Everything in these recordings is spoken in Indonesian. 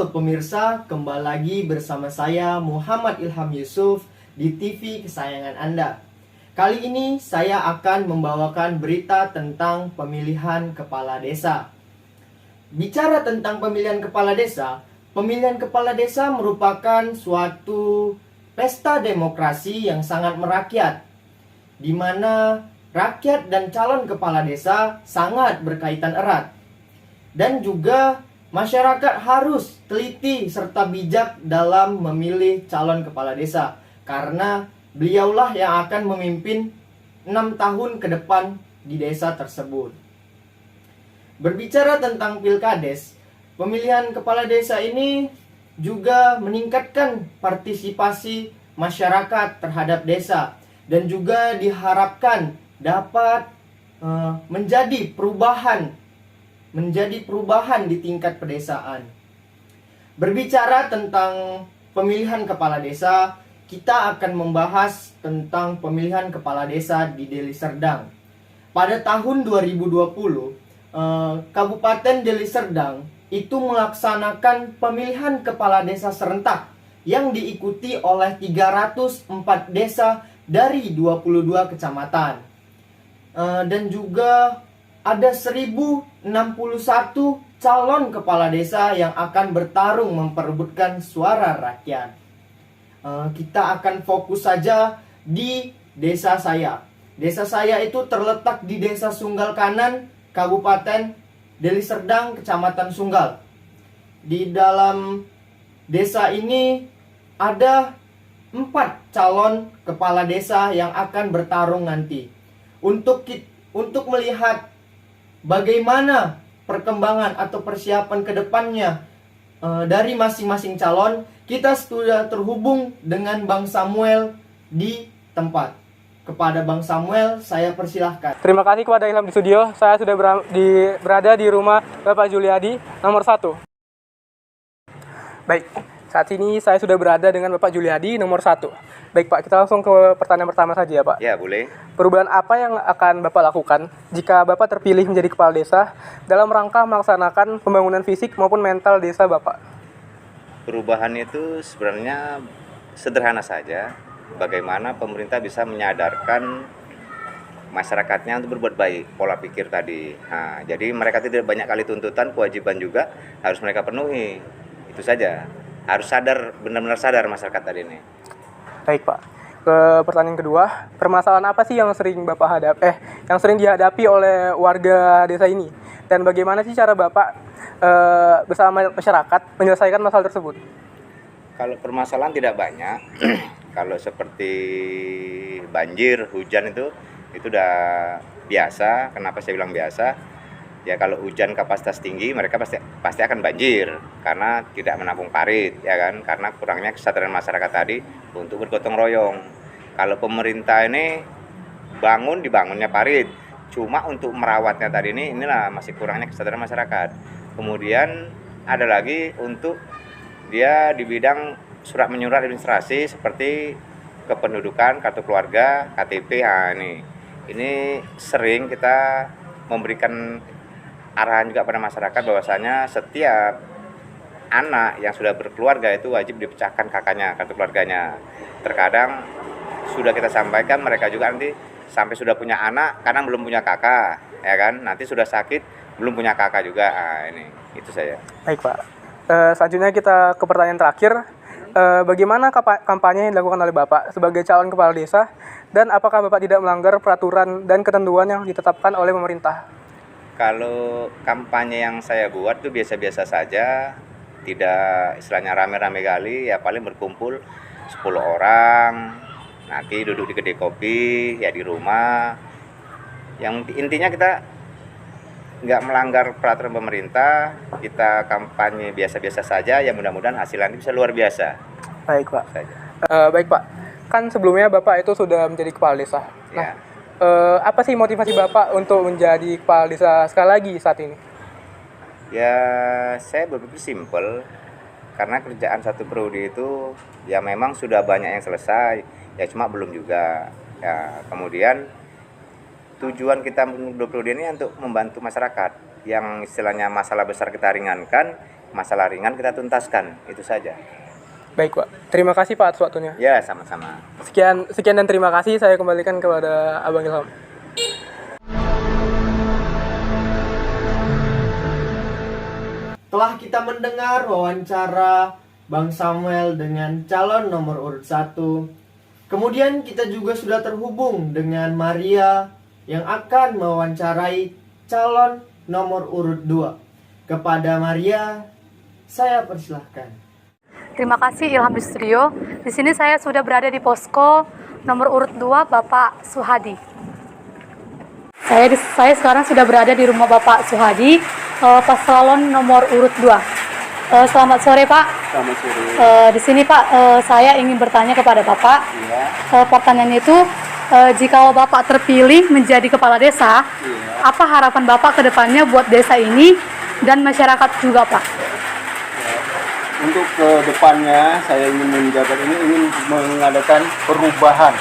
Halo pemirsa, kembali lagi bersama saya Muhammad Ilham Yusuf di TV kesayangan Anda. Kali ini saya akan membawakan berita tentang pemilihan kepala desa. Bicara tentang pemilihan kepala desa merupakan suatu pesta demokrasi yang sangat merakyat, di mana rakyat dan calon kepala desa sangat berkaitan erat. Dan juga masyarakat harus teliti serta bijak dalam memilih calon kepala desa, karena beliaulah yang akan memimpin 6 tahun ke depan di desa tersebut. Berbicara tentang pilkades, pemilihan kepala desa ini juga meningkatkan partisipasi masyarakat terhadap desa, dan juga diharapkan dapat menjadi perubahan di tingkat pedesaan. Berbicara tentang pemilihan kepala desa, kita akan membahas tentang pemilihan kepala desa di Deli Serdang. Pada tahun 2020, Kabupaten Deli Serdang itu melaksanakan pemilihan kepala desa serentak yang diikuti oleh 304 desa dari 22 kecamatan. Dan juga ada 1061 calon kepala desa yang akan bertarung memperebutkan suara rakyat. Kita akan fokus saja di desa saya. Desa saya itu terletak di Desa Sunggal Kanan, Kabupaten Deli Serdang, Kecamatan Sunggal. Di dalam desa ini ada 4 calon kepala desa yang akan bertarung nanti. Untuk melihat bagaimana perkembangan atau persiapan ke depannya dari masing-masing calon, kita sudah terhubung dengan Bang Samuel di tempat. Kepada Bang Samuel, saya persilahkan. Terima kasih kepada Ilham di studio. Saya sudah berada di rumah Bapak Juliadi, nomor 1. Baik, saat ini saya sudah berada dengan Bapak Juliadi, nomor 1. Baik Pak, kita langsung ke pertanyaan pertama saja ya Pak. Ya, boleh. Perubahan apa yang akan Bapak lakukan jika Bapak terpilih menjadi kepala desa dalam rangka melaksanakan pembangunan fisik maupun mental desa Bapak? Perubahan itu sebenarnya sederhana saja. Bagaimana pemerintah bisa menyadarkan masyarakatnya untuk berbuat baik, pola pikir tadi. Nah, jadi mereka tidak banyak kali tuntutan, kewajiban juga harus mereka penuhi. Itu saja. Harus sadar, benar-benar sadar masyarakat tadi ini. Baik Pak. Ke pertanyaan kedua, permasalahan apa sih yang sering yang sering dihadapi oleh warga desa ini? Dan bagaimana sih cara Bapak bersama masyarakat menyelesaikan masalah tersebut? Kalau permasalahan tidak banyak. Kalau seperti banjir, hujan itu udah biasa. Kenapa saya bilang biasa? Ya kalau hujan kapasitas tinggi, mereka pasti akan banjir karena tidak menampung parit, ya kan? Karena kurangnya kesadaran masyarakat tadi untuk bergotong royong. Kalau pemerintah ini dibangunnya parit, cuma untuk merawatnya tadi inilah masih kurangnya kesadaran masyarakat. Kemudian ada lagi untuk dia di bidang surat menyurat administrasi seperti kependudukan, kartu keluarga, KTP. Nah, ini sering kita memberikan arahan juga pada masyarakat bahwasanya setiap anak yang sudah berkeluarga itu wajib dipecahkan kakaknya, kartu keluarganya. Terkadang sudah kita sampaikan, mereka juga nanti sampai sudah punya anak karena belum punya kakak, ya kan? Nanti sudah sakit belum punya kakak juga. Nah, itu saya. Baik Pak. Selanjutnya kita ke pertanyaan terakhir. Bagaimana kampanye yang dilakukan oleh Bapak sebagai calon kepala desa, dan apakah Bapak tidak melanggar peraturan dan ketentuan yang ditetapkan oleh pemerintah? Kalau kampanye yang saya buat tuh biasa-biasa saja, tidak istilahnya rame-rame kali, ya paling berkumpul 10 orang, nanti duduk di kedai kopi, ya di rumah. Yang intinya kita nggak melanggar peraturan pemerintah, kita kampanye biasa-biasa saja, ya mudah-mudahan hasilnya bisa luar biasa. Baik Pak. Baik Pak, kan sebelumnya Bapak itu sudah menjadi kepala desa. Nah, apa sih motivasi Bapak untuk menjadi kepala desa sekali lagi saat ini? Ya, saya berpikir simpel, karena kerjaan satu periode itu ya memang sudah banyak yang selesai, ya cuma belum juga. Ya, kemudian tujuan kita untuk periode ini untuk membantu masyarakat yang istilahnya masalah besar kita ringankan, masalah ringan kita tuntaskan, itu saja. Baik Pak, terima kasih Pak atas waktunya. Ya, sama-sama. Sekian dan terima kasih, saya kembalikan kepada Abang Ilham. Telah kita mendengar wawancara Bang Samuel dengan calon nomor urut 1. Kemudian kita juga sudah terhubung dengan Maria yang akan mewawancarai calon nomor urut 2. Kepada Maria, saya persilahkan. Terima kasih Ilham di studio. Di sini saya sudah berada di posko nomor urut 2 Bapak Suhadi. Saya sekarang sudah berada di rumah Bapak Suhadi, paslon nomor urut 2. Selamat sore Pak. Selamat sore. Di sini Pak, saya ingin bertanya kepada Bapak. Iya. Pertanyaannya itu, jika Bapak terpilih menjadi kepala desa, apa harapan Bapak ke depannya buat desa ini dan masyarakat juga Pak? Untuk ke depannya saya ingin menjabat ini, ingin mengadakan perubahan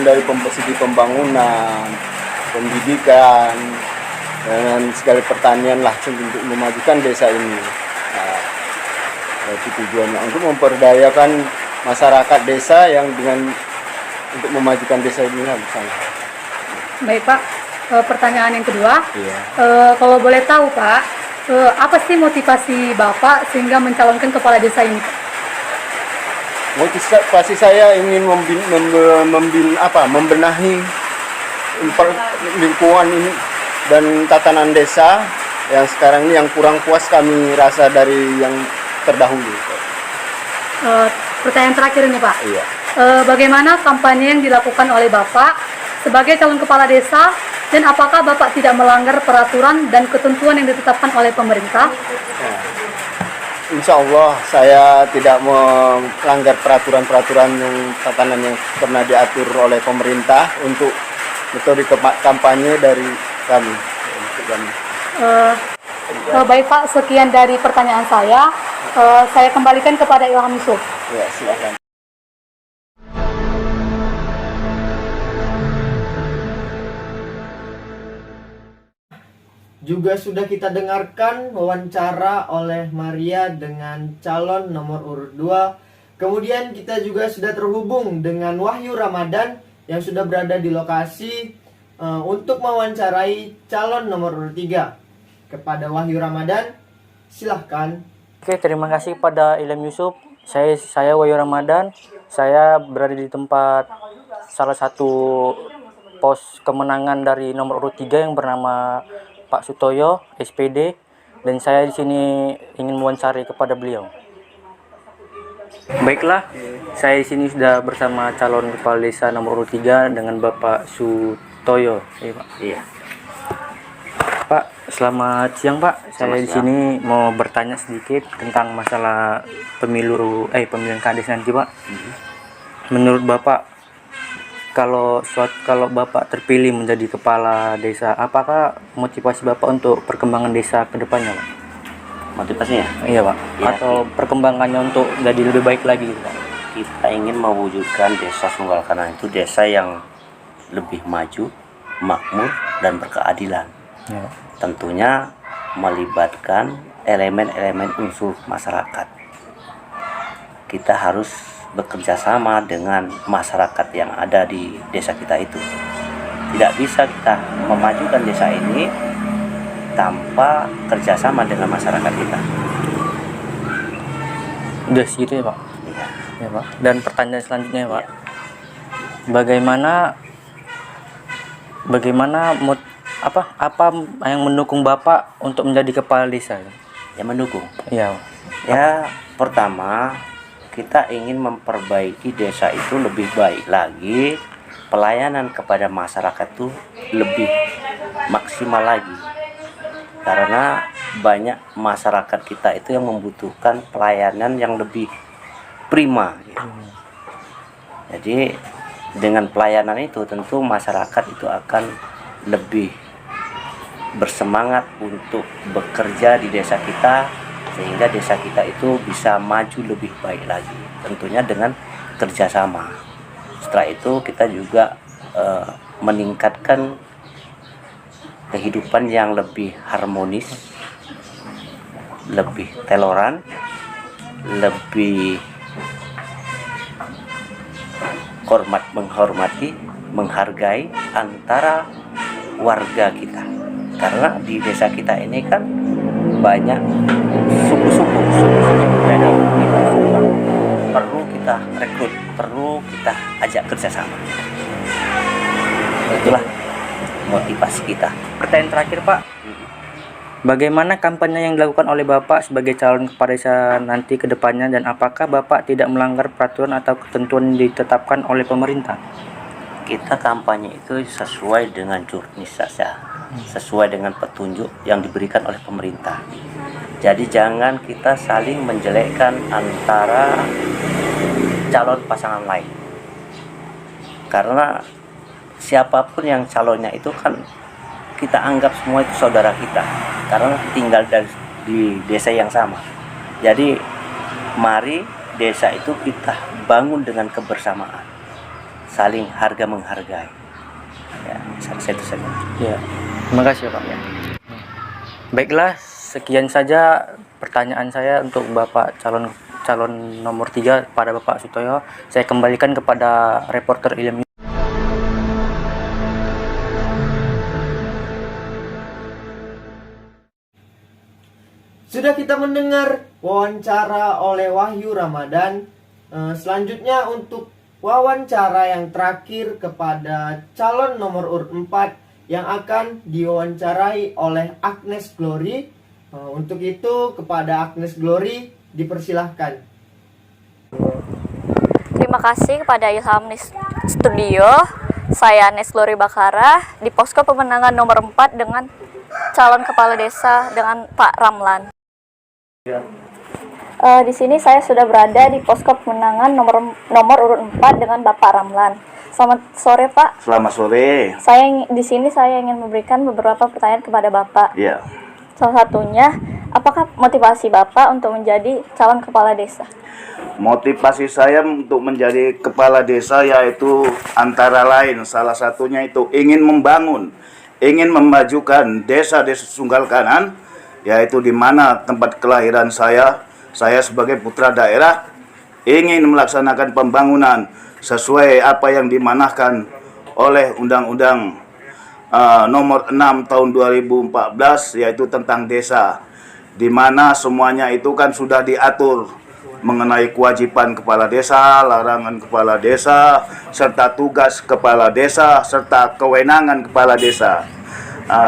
dari segi pembangunan, pendidikan, dan segala pertanian lah untuk memajukan desa ini. Nah, itu tujuannya untuk memperdayakan masyarakat desa yang untuk memajukan desa ini lah misalnya. Baik Pak, pertanyaan yang kedua, Iya. kalau boleh tahu Pak, apa sih motivasi Bapak sehingga mencalonkan kepala desa ini Pak? Motivasi saya ingin membenahi lingkungan ini dan tatanan desa yang sekarang ini yang kurang puas kami rasa dari yang terdahulu. Pertanyaan terakhir ini Pak, Iya. bagaimana kampanye yang dilakukan oleh Bapak sebagai calon kepala desa dan apakah Bapak tidak melanggar peraturan dan ketentuan yang ditetapkan oleh pemerintah? Insya Allah saya tidak melanggar peraturan-peraturan yang tatanan yang pernah diatur oleh pemerintah untuk metode kampanye dari kami. Baik Pak, sekian dari pertanyaan saya. Saya kembalikan kepada Ilham Yusuf. Ya, silakan. Juga sudah kita dengarkan wawancara oleh Maria dengan calon nomor urut 2. Kemudian kita juga sudah terhubung dengan Wahyu Ramadan yang sudah berada di lokasi untuk mewawancarai calon nomor urut 3. Kepada Wahyu Ramadan, silahkan. Oke, terima kasih pada Ilham Yusuf. Saya Wahyu Ramadan. Saya berada di tempat salah satu pos kemenangan dari nomor urut 3 yang bernama Pak Sutoyo, SPD, dan saya di sini ingin mewawancarai kepada beliau. Baiklah, saya di sini sudah bersama calon kepala desa nomor urut 3 dengan Bapak Sutoyo. Iya, Pak. Iya. Pak, selamat siang Pak. Saya di sini mau bertanya sedikit tentang masalah pemilihan kades nanti Pak. Menurut Bapak, kalau Bapak terpilih menjadi kepala desa, apakah motivasi Bapak untuk perkembangan desa ke depannya, Pak? Motivasinya Iya, Pak. Ya, Atau perkembangannya untuk jadi lebih baik lagi gitu, Pak? kita ingin mewujudkan desa Sunggal Kanan itu desa yang lebih maju, makmur, dan berkeadilan. Ya. Tentunya melibatkan elemen-elemen unsur masyarakat. Kita harus bekerja sama dengan masyarakat yang ada di desa kita itu. Tidak bisa kita memajukan desa ini tanpa kerjasama dengan masyarakat kita. Udah segitu ya, Pak? Iya. Ya, Pak. Dan pertanyaan selanjutnya, Pak. Apa yang mendukung Bapak untuk menjadi kepala desa? Yang mendukung. Iya. Ya, pertama kita ingin memperbaiki desa itu lebih baik lagi, pelayanan kepada masyarakat itu lebih maksimal lagi, karena banyak masyarakat kita itu yang membutuhkan pelayanan yang lebih prima gitu. Jadi dengan pelayanan itu tentu masyarakat itu akan lebih bersemangat untuk bekerja di desa kita, sehingga desa kita itu bisa maju lebih baik lagi, tentunya dengan kerjasama. Setelah itu kita juga meningkatkan kehidupan yang lebih harmonis lebih toleran, lebih menghormati, menghargai antara warga kita. Karena di desa kita ini kan banyak suku-suku. Jadi perlu kita rekrut, perlu kita ajak kerjasama. Itulah motivasi kita. Pertanyaan terakhir Pak, bagaimana kampanye yang dilakukan oleh Bapak sebagai calon kepala desa nanti ke depannya, dan apakah Bapak tidak melanggar peraturan atau ketentuan yang ditetapkan oleh pemerintah? Kita kampanye itu sesuai dengan jurnis saja, sesuai dengan petunjuk yang diberikan oleh pemerintah. Jadi jangan kita saling menjelekkan antara calon pasangan lain. Karena siapapun yang calonnya itu kan kita anggap semua itu saudara kita, karena tinggal di desa yang sama. Jadi mari desa itu kita bangun dengan kebersamaan, saling harga menghargai. Ya, itu saja. Ya, terima kasih Pak. Ya. Baiklah, sekian saja pertanyaan saya untuk Bapak calon nomor 3 pada Bapak Sutoyo. Saya kembalikan kepada reporter Ilham. Sudah kita mendengar wawancara oleh Wahyu Ramadan. Selanjutnya untuk wawancara yang terakhir kepada calon nomor urut 4 yang akan diwawancarai oleh Agnes Glory. Untuk itu kepada Agnes Glory dipersilahkan. Terima kasih kepada Ilham Studio. Saya Agnes Glory Bakara di posko pemenangan nomor 4 dengan calon kepala desa dengan Pak Ramlan. Di sini saya sudah berada di posko pemenangan nomor urut 4 dengan Bapak Ramlan. Selamat sore Pak. Selamat sore. Di sini saya ingin memberikan beberapa pertanyaan kepada Bapak. Ya. Salah satunya, apakah motivasi Bapak untuk menjadi calon kepala desa? Motivasi saya untuk menjadi kepala desa yaitu antara lain salah satunya itu ingin membangun, ingin memajukan desa-desa Sunggal Kanan, yaitu di mana tempat kelahiran saya sebagai putra daerah ingin melaksanakan pembangunan sesuai apa yang dimanahkan oleh Undang-Undang nomor 6 tahun 2014 yaitu tentang desa, di mana semuanya itu kan sudah diatur mengenai kewajiban kepala desa, larangan kepala desa, serta tugas kepala desa, serta kewenangan kepala desa.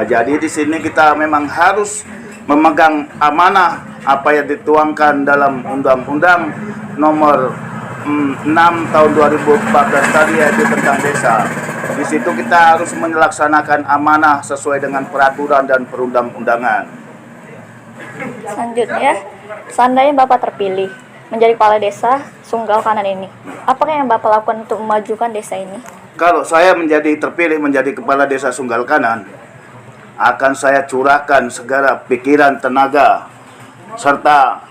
Jadi di sini kita memang harus memegang amanah apa yang dituangkan dalam Undang-Undang nomor 6 tahun 2014 tadi, yaitu tentang desa. Di situ kita harus melaksanakan amanah sesuai dengan peraturan dan perundang-undangan. Selanjutnya, seandainya Bapak terpilih menjadi kepala desa Sunggal Kanan ini, apakah yang Bapak lakukan untuk memajukan desa ini? Kalau saya terpilih menjadi kepala desa Sunggal Kanan, akan saya curahkan segala pikiran, tenaga, serta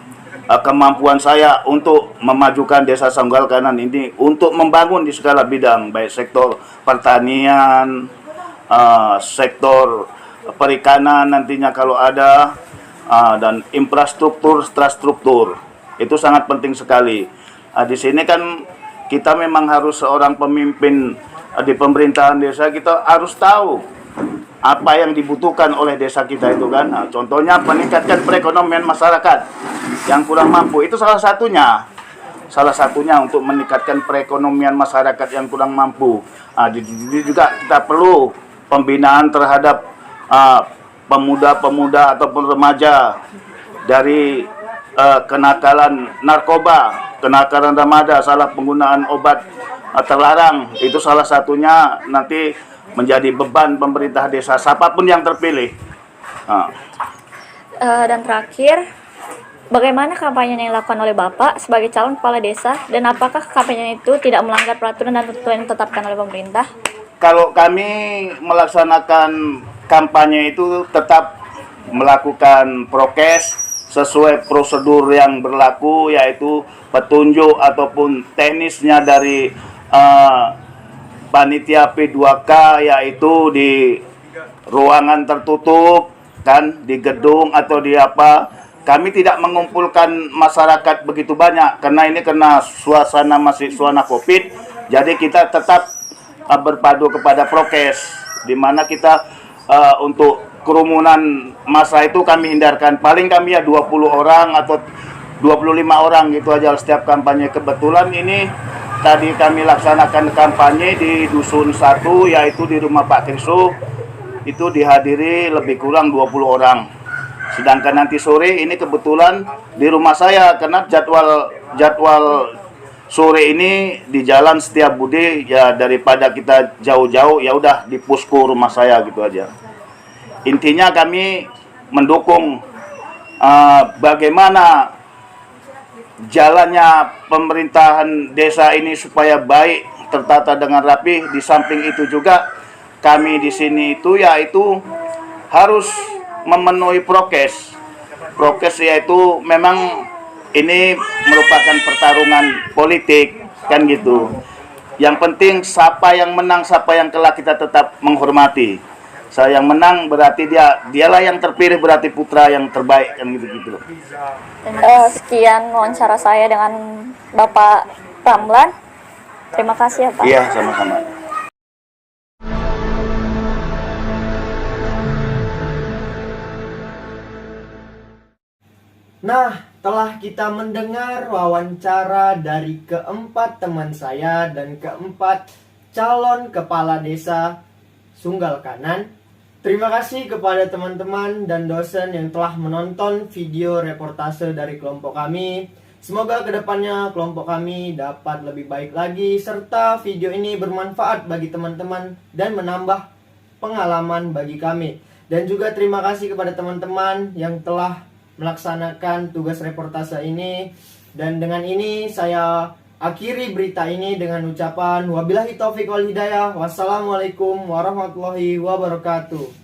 kemampuan saya untuk memajukan desa Sunggal Kanan ini untuk membangun di segala bidang, baik sektor pertanian, sektor perikanan nantinya kalau ada, dan infrastruktur. Itu sangat penting sekali. Di sini kan kita memang harus seorang pemimpin di pemerintahan desa, kita harus tahu apa yang dibutuhkan oleh desa kita itu kan. Contohnya meningkatkan perekonomian masyarakat yang kurang mampu, itu salah satunya untuk meningkatkan perekonomian masyarakat yang kurang mampu. Di juga kita perlu pembinaan terhadap pemuda-pemuda ataupun remaja dari kenakalan narkoba, kenakalan remaja, salah penggunaan obat terlarang. Itu salah satunya nanti menjadi beban pemerintah desa, siapapun yang terpilih. Dan terakhir, bagaimana kampanye yang dilakukan oleh Bapak sebagai calon kepala desa, dan apakah kampanye itu tidak melanggar peraturan dan ketentuan yang ditetapkan oleh pemerintah? Kalau kami melaksanakan kampanye itu tetap melakukan prokes sesuai prosedur yang berlaku, yaitu petunjuk ataupun teknisnya dari panitia P2K, yaitu di ruangan tertutup kan, di gedung atau di apa, kami tidak mengumpulkan masyarakat begitu banyak karena ini kena suasana masih suasana Covid. Jadi kita tetap berpadu kepada prokes, di mana kita untuk kerumunan massa itu kami hindarkan. Paling kami ya 20 orang atau 25 orang gitu aja setiap kampanye. Kebetulan ini tadi kami laksanakan kampanye di Dusun 1, yaitu di rumah Pak Kriso. Itu dihadiri lebih kurang 20 orang. Sedangkan nanti sore ini kebetulan di rumah saya, karena jadwal sore ini di Jalan Setiabudi, ya daripada kita jauh-jauh ya udah di posko rumah saya gitu aja. Intinya kami mendukung bagaimana jalannya pemerintahan desa ini supaya baik, tertata dengan rapi. Di samping itu juga kami di sini itu yaitu harus memenuhi prokes. Prokes yaitu memang ini merupakan pertarungan politik kan gitu. Yang penting siapa yang menang, siapa yang kalah kita tetap menghormati. Saya yang menang berarti dialah yang terpilih, berarti putra yang terbaik kan gitu-gitu. Sekian wawancara saya dengan Bapak Ramlan. Terima kasih ya Pak. Iya, sama-sama. Nah, telah kita mendengar wawancara dari keempat teman saya dan keempat calon kepala desa Sunggal Kanan. Terima kasih kepada teman-teman dan dosen yang telah menonton video reportase dari kelompok kami. Semoga kedepannya kelompok kami dapat lebih baik lagi, serta video ini bermanfaat bagi teman-teman dan menambah pengalaman bagi kami. Dan juga terima kasih kepada teman-teman yang telah melaksanakan tugas reportase ini. Dan dengan ini saya akhiri berita ini dengan ucapan wabillahi taufiq wal hidayah. Wassalamualaikum warahmatullahi wabarakatuh.